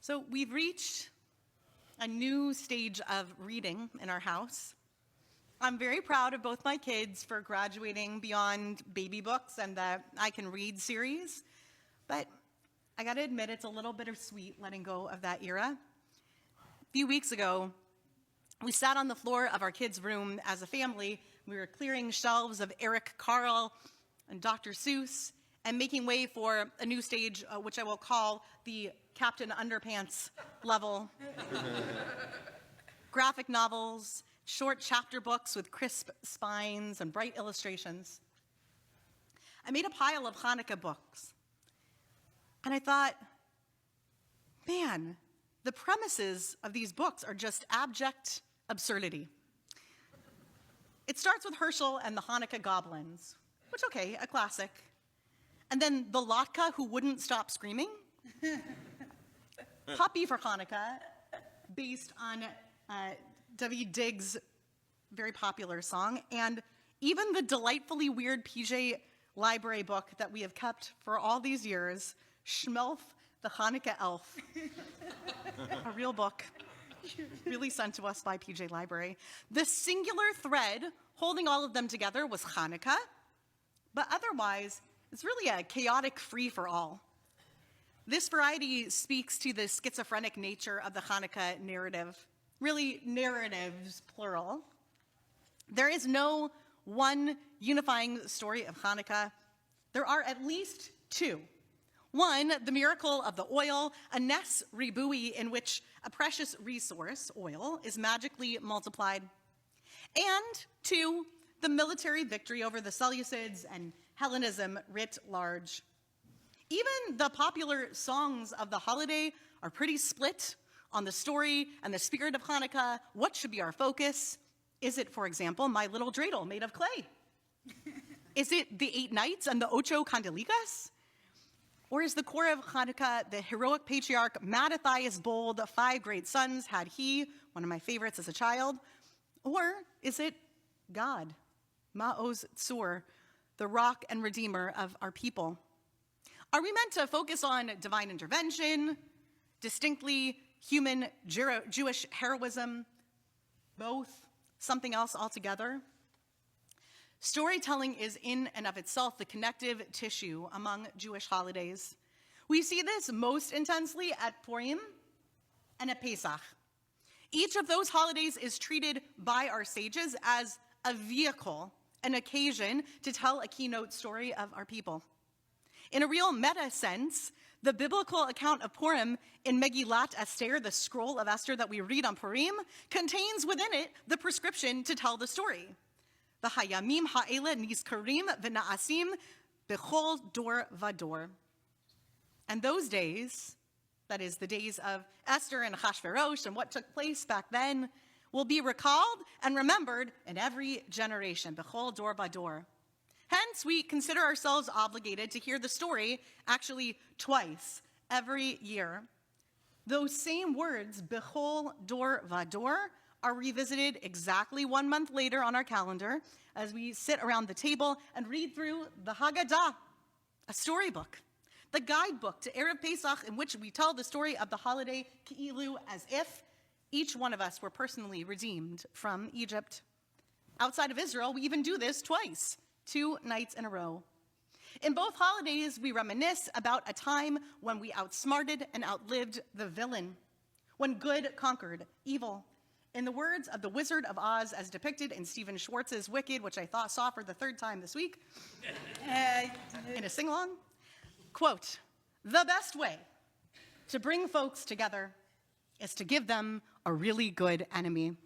So we've reached a new stage of reading in our house. I'm very proud of both my kids for graduating beyond baby books and the I Can Read series, but I gotta admit it's a little bittersweet letting go of that era. A few weeks ago, we sat on the floor of our kids' room as a family. We were clearing shelves of Eric Carle and Dr. Seuss and making way for a new stage, which I will call the Captain Underpants level. Graphic novels, short chapter books with crisp spines and bright illustrations. I made a pile of Hanukkah books. And I thought, man, the premises of these books are just abject absurdity. It starts with Herschel and the Hanukkah goblins, which, okay, a classic. And then the Latka who wouldn't stop screaming. Puppy for Hanukkah, based on David Diggs' very popular song, and even the delightfully weird PJ library book that we have kept for all these years, Schmelf, the Hanukkah Elf. A real book, really sent to us by PJ Library. The singular thread holding all of them together was Hanukkah, but otherwise, it's really a chaotic free-for-all. This variety speaks to the schizophrenic nature of the Hanukkah narrative, really narratives, plural. There is no one unifying story of Hanukkah. There are at least two. One, the miracle of the oil, a nes ribui in which a precious resource, oil, is magically multiplied. And two, the military victory over the Seleucids and Hellenism writ large. Even the popular songs of the holiday are pretty split on the story and the spirit of Hanukkah. What should be our focus? Is it, for example, My Little Dreidel made of clay? Is it the 8 nights and the ocho candelitas? Or is the core of Hanukkah the heroic patriarch Mattathias bold, 5 great sons had he, one of my favorites as a child? Or is it God, Ma'oz Tzur, the rock and redeemer of our people? Are we meant to focus on divine intervention, distinctly human Jewish heroism, both, something else altogether? Storytelling is in and of itself the connective tissue among Jewish holidays. We see this most intensely at Purim and at Pesach. Each of those holidays is treated by our sages as a vehicle, an occasion to tell a keynote story of our people. In a real meta sense, the biblical account of Purim in Megillat Esther, the scroll of Esther that we read on Purim, contains within it the prescription to tell the story. V'hayamim ha'ele nizkarim v'na'asim b'chol dor vador. And those days, that is the days of Esther and Achashverosh and what took place back then, will be recalled and remembered in every generation, b'chol dor vador. Hence, we consider ourselves obligated to hear the story actually twice every year. Those same words, b'chol dor vador, are revisited exactly 1 month later on our calendar as we sit around the table and read through the Haggadah, a storybook, the guidebook to Erev Pesach in which we tell the story of the holiday ki'ilu as if each one of us were personally redeemed from Egypt. Outside of Israel, we even do this twice, 2 nights in a row. In both holidays, we reminisce about a time when we outsmarted and outlived the villain, when good conquered evil. In the words of the Wizard of Oz as depicted in Stephen Schwartz's Wicked, which I saw for the 3rd time this week, in a sing-along, quote, "The best way to bring folks together is to give them a really good enemy."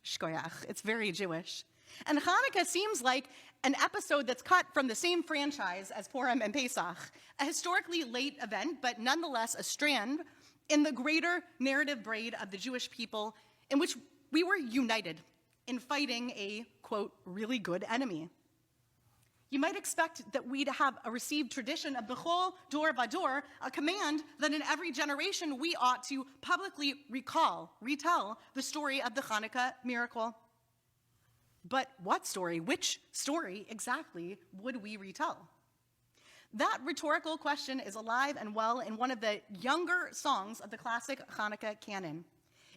Shkoyach, it's very Jewish. And Hanukkah seems like an episode that's cut from the same franchise as Purim and Pesach, a historically late event, but nonetheless a strand in the greater narrative braid of the Jewish people in which we were united in fighting a, quote, really good enemy. You might expect that we'd have a received tradition of B'chol Dor Vador, a command that in every generation we ought to publicly retell the story of the Hanukkah miracle. But what story, which story exactly would we retell? That rhetorical question is alive and well in one of the younger songs of the classic Hanukkah canon.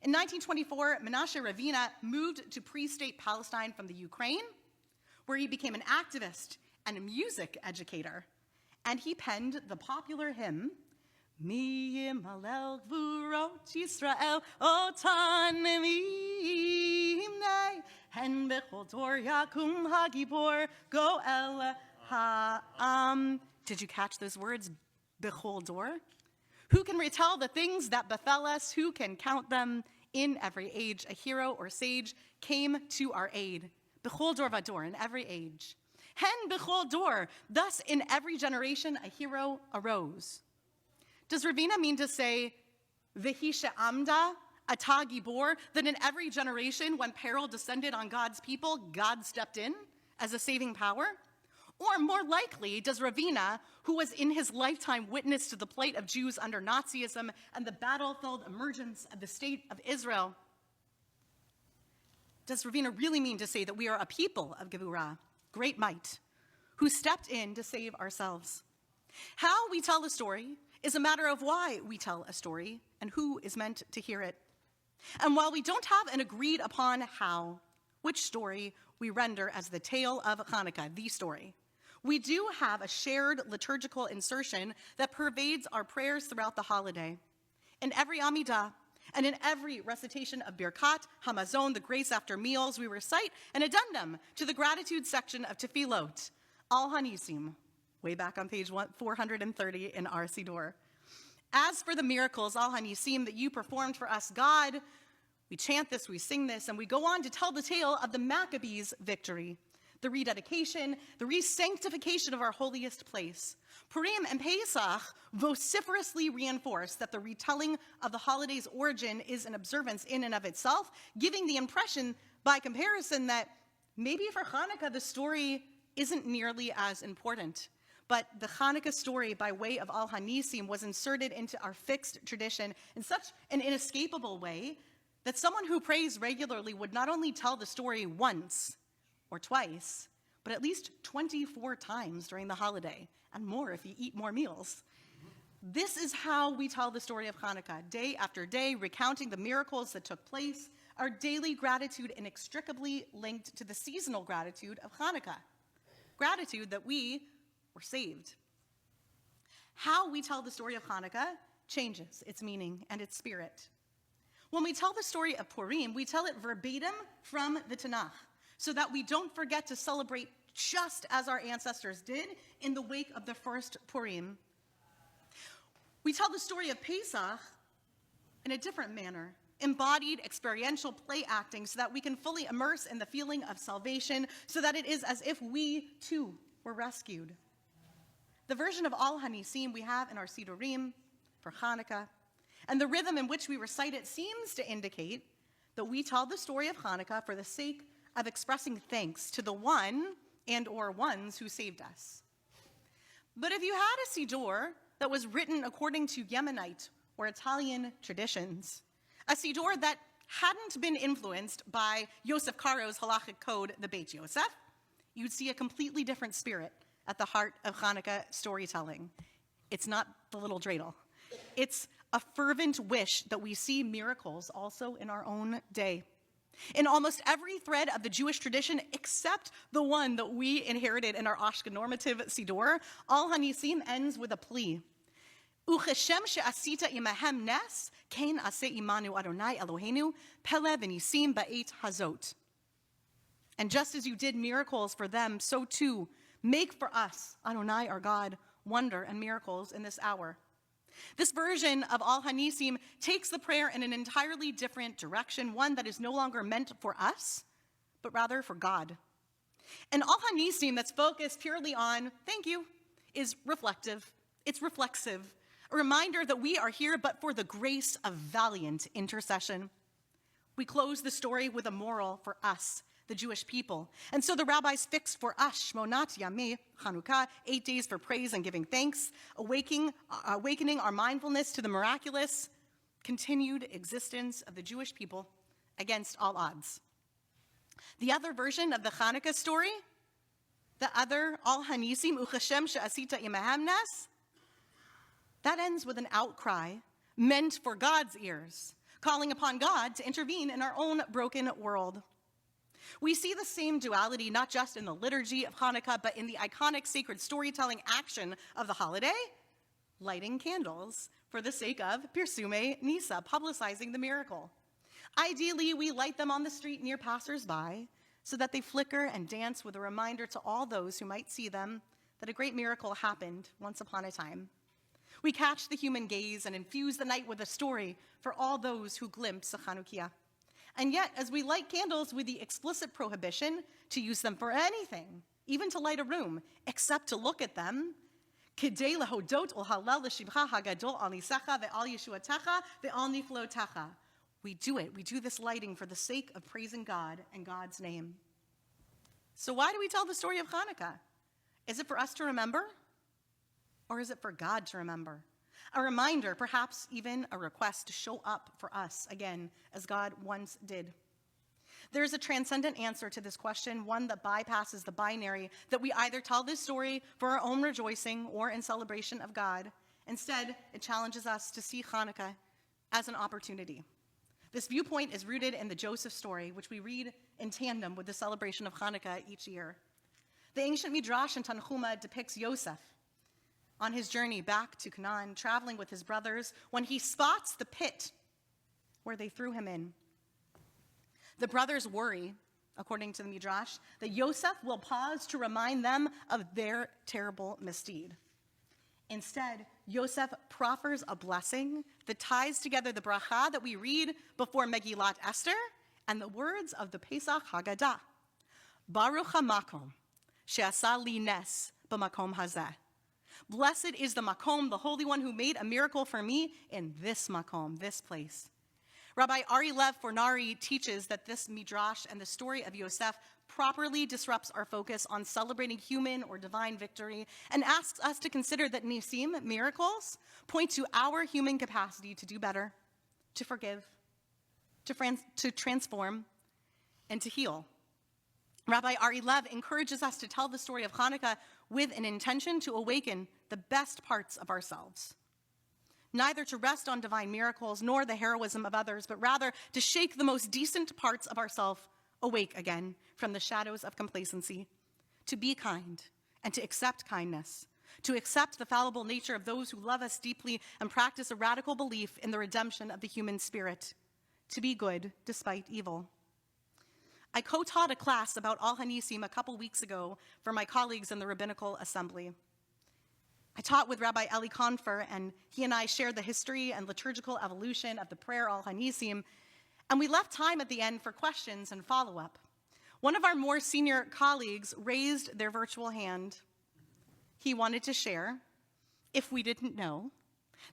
In 1924, Menashe Ravina moved to pre-state Palestine from the Ukraine, where he became an activist and a music educator. And he penned the popular hymn, Mi Yimalel Gvurot Yisrael Otan Mimnei Hen Bechol Dor Yakum Hagibor Goel Ha'am. Did you catch those words? Bechol Dor? Who can retell the things that befell us? Who can count them? In every age, a hero or sage came to our aid. Bechol Dor Vador, in every age. Hen Bechol Dor, thus in every generation a hero arose. Does Ravina mean to say, V'hi she'amda ata gibor, that in every generation when peril descended on God's people, God stepped in as a saving power? Or more likely, does Ravina, who was in his lifetime witness to the plight of Jews under Nazism and the battlefield emergence of the state of Israel, does Ravina really mean to say that we are a people of Gevurah, great might, who stepped in to save ourselves? How we tell a story is a matter of why we tell a story and who is meant to hear it. And while we don't have an agreed upon how, which story we render as the tale of Hanukkah, the story, we do have a shared liturgical insertion that pervades our prayers throughout the holiday. In every Amidah and in every recitation of Birkat Hamazon, the grace after meals, we recite an addendum to the gratitude section of Tefillot, Al Hanisim, way back on page 430 in our Siddur. As for the miracles, Al Hanisim, that you performed for us, God, we chant this, we sing this, and we go on to tell the tale of the Maccabees' victory, the rededication, the re-sanctification of our holiest place. Purim and Pesach vociferously reinforce that the retelling of the holiday's origin is an observance in and of itself, giving the impression, by comparison, that maybe for Hanukkah the story isn't nearly as important. But the Hanukkah story, by way of Al Hanisim, was inserted into our fixed tradition in such an inescapable way that someone who prays regularly would not only tell the story once or twice, but at least 24 times during the holiday, and more if you eat more meals. This is how we tell the story of Hanukkah, day after day, recounting the miracles that took place, our daily gratitude inextricably linked to the seasonal gratitude of Hanukkah, gratitude that we were saved. How we tell the story of Hanukkah changes its meaning and its spirit. When we tell the story of Purim, we tell it verbatim from the Tanakh, so that we don't forget to celebrate just as our ancestors did in the wake of the first Purim. We tell the story of Pesach in a different manner, embodied experiential play acting, so that we can fully immerse in the feeling of salvation, so that it is as if we too were rescued. The version of Al Hanisim we have in our Siddurim for Hanukkah, and the rhythm in which we recite it seems to indicate that we tell the story of Hanukkah for the sake of expressing thanks to the one and or ones who saved us. But if you had a Siddur that was written according to Yemenite or Italian traditions, a Siddur that hadn't been influenced by Yosef Karo's halachic code, the Beit Yosef, you'd see a completely different spirit at the heart of Hanukkah storytelling. It's not the little dreidel. It's a fervent wish that we see miracles also in our own day. In almost every thread of the Jewish tradition, except the one that we inherited in our Ashkenormative Siddur, Al Hanisim ends with a plea. Ucheshem she'asita imahem nes, kein aseh imanu Adonai Eloheinu, pele v'nisim ba'et hazot. And just as you did miracles for them, so too make for us, Adonai our God, wonder and miracles in this hour. This version of Al Hanisim takes the prayer in an entirely different direction, one that is no longer meant for us, but rather for God. And Al Hanisim that's focused purely on thank you is reflective, it's reflexive, a reminder that we are here but for the grace of valiant intercession. We close the story with a moral for us, the Jewish people. And so the rabbis fixed for us, Shmonat Yamei Hanukkah, 8 days for praise and giving thanks, awakening our mindfulness to the miraculous, continued existence of the Jewish people against all odds. The other version of the Hanukkah story The other, Al Hanisim Uchashem She'asita Imahem Nes, that ends with an outcry meant for God's ears, calling upon God to intervene in our own broken world. We see the same duality not just in the liturgy of Hanukkah, but in the iconic sacred storytelling action of the holiday, lighting candles for the sake of Pirsume Nisa, publicizing the miracle. Ideally, we light them on the street near passersby so that they flicker and dance with a reminder to all those who might see them that a great miracle happened once upon a time. We catch the human gaze and infuse the night with a story for all those who glimpse a Chanukiah. And yet, as we light candles with the explicit prohibition to use them for anything, even to light a room, except to look at them, Kidei lehodot ol halel l'shivcha hagadol al nisecha ve'al yeshuatecha ve'al niflotecha. We do this lighting for the sake of praising God and God's name. So why do we tell the story of Hanukkah? Is it for us to remember? Or is it for God to remember? A reminder, perhaps even a request to show up for us again, as God once did. There is a transcendent answer to this question, one that bypasses the binary that we either tell this story for our own rejoicing or in celebration of God. Instead, it challenges us to see Hanukkah as an opportunity. This viewpoint is rooted in the Joseph story, which we read in tandem with the celebration of Hanukkah each year. The ancient Midrash in Tanchuma depicts Yosef on his journey back to Canaan, traveling with his brothers, when he spots the pit where they threw him in. The brothers worry, according to the Midrash, that Yosef will pause to remind them of their terrible misdeed. Instead, Yosef proffers a blessing that ties together the bracha that we read before Megillat Esther and the words of the Pesach Haggadah. Baruch hamakom she'asa li nes b'makom hazeh. Blessed is the makom, the Holy One who made a miracle for me in this makom, this place. Rabbi Ari Lev Fornari teaches that this midrash and the story of Yosef properly disrupts our focus on celebrating human or divine victory and asks us to consider that nisim, miracles, point to our human capacity to do better, to forgive, to transform, and to heal. Rabbi Ari Lev encourages us to tell the story of Hanukkah with an intention to awaken the best parts of ourselves. Neither to rest on divine miracles nor the heroism of others, but rather to shake the most decent parts of ourselves awake again from the shadows of complacency, to be kind and to accept kindness, to accept the fallible nature of those who love us deeply and practice a radical belief in the redemption of the human spirit, to be good despite evil. I co-taught a class about Al Hanisim a couple weeks ago for my colleagues in the Rabbinical Assembly. I taught with Rabbi Eli-Confer, and he and I shared the history and liturgical evolution of the prayer Al Hanisim, and we left time at the end for questions and follow-up. One of our more senior colleagues raised their virtual hand. He wanted to share, if we didn't know,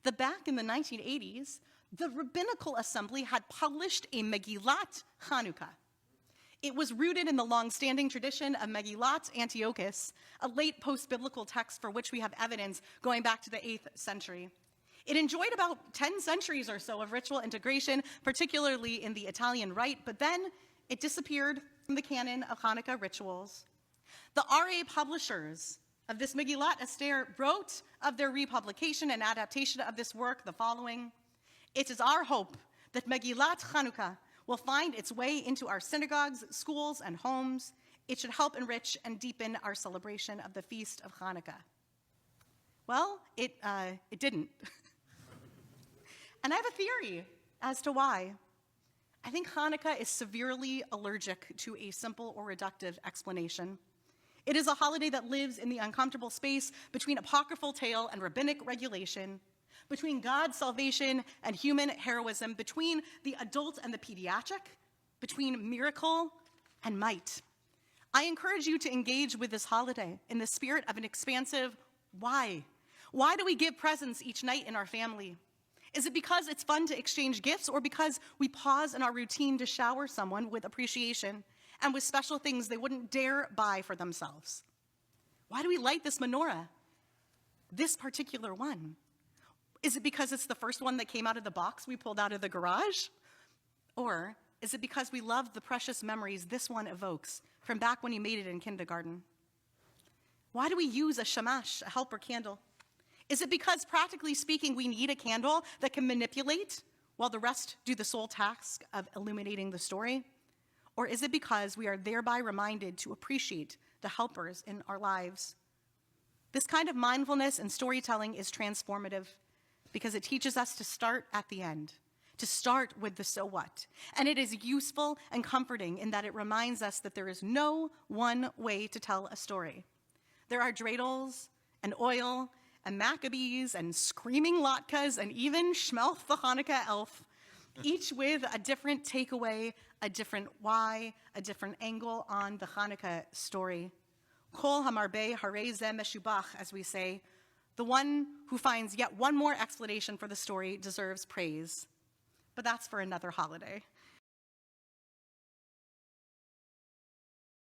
that back in the 1980s, the Rabbinical Assembly had published a Megillat Hanukkah. It was rooted in the long-standing tradition of Megillat Antiochus, a late post-biblical text for which we have evidence going back to the 8th century. It enjoyed about 10 centuries or so of ritual integration, particularly in the Italian Rite, but then it disappeared from the canon of Hanukkah rituals. The RA publishers of this Megillat Esther wrote of their republication and adaptation of this work the following: "It is our hope that Megillat Hanukkah will find its way into our synagogues, schools, and homes. It should help enrich and deepen our celebration of the feast of Hanukkah." Well, it didn't. And I have a theory as to why. I think Hanukkah is severely allergic to a simple or reductive explanation. It is a holiday that lives in the uncomfortable space between apocryphal tale and rabbinic regulation, between God's salvation and human heroism, between the adult and the pediatric, between miracle and might. I encourage you to engage with this holiday in the spirit of an expansive why. Why do we give presents each night in our family? Is it because it's fun to exchange gifts, or because we pause in our routine to shower someone with appreciation and with special things they wouldn't dare buy for themselves? Why do we light this menorah? This particular one. Is it because it's the first one that came out of the box we pulled out of the garage? Or is it because we love the precious memories this one evokes from back when you made it in kindergarten? Why do we use a shamash, a helper candle? Is it because, practically speaking, we need a candle that can manipulate while the rest do the sole task of illuminating the story? Or is it because we are thereby reminded to appreciate the helpers in our lives? This kind of mindfulness and storytelling is transformative because it teaches us to start at the end, to start with the so what. And it is useful and comforting in that it reminds us that there is no one way to tell a story. There are dreidels and oil and Maccabees and screaming latkes and even Shmelf the Hanukkah elf, each with a different takeaway, a different why, a different angle on the Hanukkah story. Kol hamarbe harei ze meshubach, as we say, the one who finds yet one more explanation for the story deserves praise. But that's for another holiday.